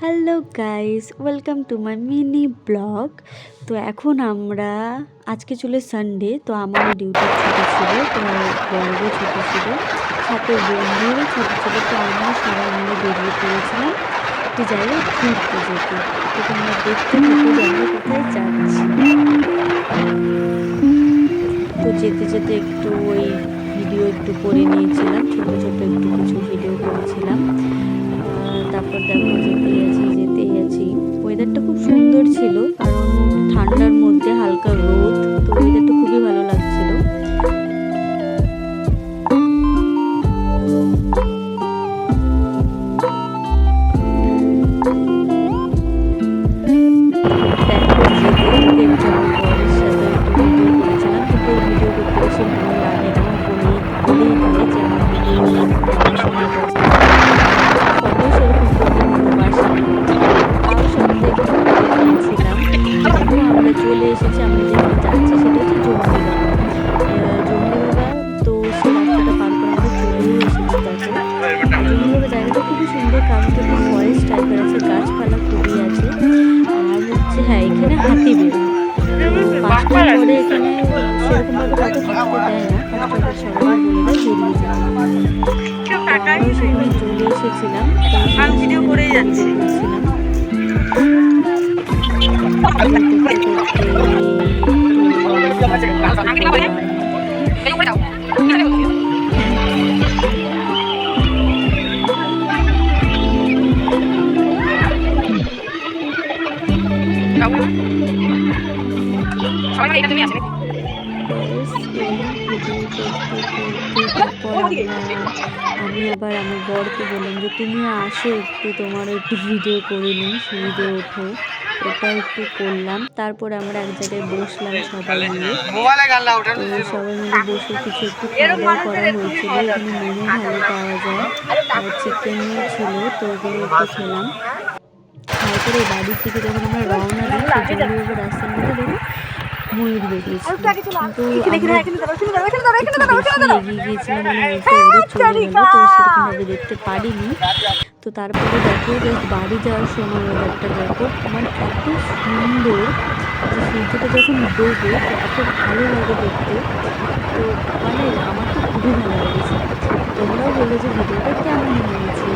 Hello guys, welcome to my mini blog. তো এখন আমরা আজকে চলে সানডে, তো আমারও ডিউটি ছুটি ছিল, তো বড়ও ছুটি ছিল, সাথে বন্ধুরও ছুটি ছিল। তো আমরা সবাই মিলে বেরিয়ে পড়েছিলাম একটি জায়গায় ঘুরতে যেতে। তো তোমরা দেখতে থাকো যে আমরা কোথায় যাচ্ছি। তো যেতে যেতে একটু ওই ভিডিও একটু করে নিয়েছিলাম, ছোট ছোট একটু কিছু ভিডিও করেছিলাম। তারপর দেখো যেতেই আছি। ওয়েদারটা খুব সুন্দর ছিল, কারণ ঠান্ডার মধ্যে হালকা রোদ, তো ওয়েদারটা খুবই ভালো লাগছিল। দেখো যেতে যেতে আমি বরের সাথে একটু ভিডিও করেছিলাম, কিন্তু ওই ভিডিও করতে বেশি ভালো লাগে না। বলেই দেয় যে আমার ভিডিও করতে আমার সময় পাচ্ছে না, ফটো সেরকম করতে ভালোবাসি না। তাও সব থেকে করে নিয়েছিলাম। তো দেখো আমরা চলে এসেছি, আমরা যেখানে যাচ্ছি সেটা হচ্ছে জঙ্গি বাবা। তো সেই রাস্তাটা পার করে আমরা চলেও এসেছি। দেখো জঙ্গি বাবা জায়গাটা খুবই সুন্দর, কারণ একটু ফরেস্ট টাইপের আছে, গাছপালা খুবই আছে। আর হচ্ছে হ্যাঁ, এখানে হাতি বের হয়। তো 5টার পরে এখানে সেরকমভাবে কাউকে থাকতে দেয় না, 5টার পর সবাই বলে দেয় বেরিয়ে যায়। আমরাও সেখানে চলে এসেছিলাম, তো ভিডিও করেই যাচ্ছি করছিলাম। আমি আবার আমার বরকে বললাম যে তুমি আসো একটু, তোমার একটু ভিডিও করে নিই, সিঁড়িতে ওঠো। ওটা একটু করলাম। তারপরে আমরা এক জায়গায় বসলাম সবাই মিলে। সবাই মিলে বসে কিছু একটু খাওয়া দাওয়া করা হয়েছিল। এখানে মোমো ভালো পাওয়া যায়, আর চিকেনও ছিল, তো ওগুলো একটু খেলাম। তারপরে বাড়ির থেকে যখন আমরা রওনা দিই, সেই জঙ্গলি রাস্তার মধ্যে দেখো ময়ূর বেরিয়েছিল, কিন্তু আমরা একটু বেশি এগিয়ে গিয়েছিলাম, মানে ময়ূরটা উড়ে চলে গেল, তো সেরকমভাবে দেখতে পারিনি। তো তারপরে দেখো জাস্ট বাড়ি যাওয়ার সময় ওয়েদারটা দেখো, মানে এত সুন্দর যে সূর্যটা যখন ডোবে তো এত ভালো লাগে দেখতে। তো মানে আমার তো খুবই ভালো লেগেছে। তোমরাও বললো যে ভিডিওটা কেমন হয়েছে।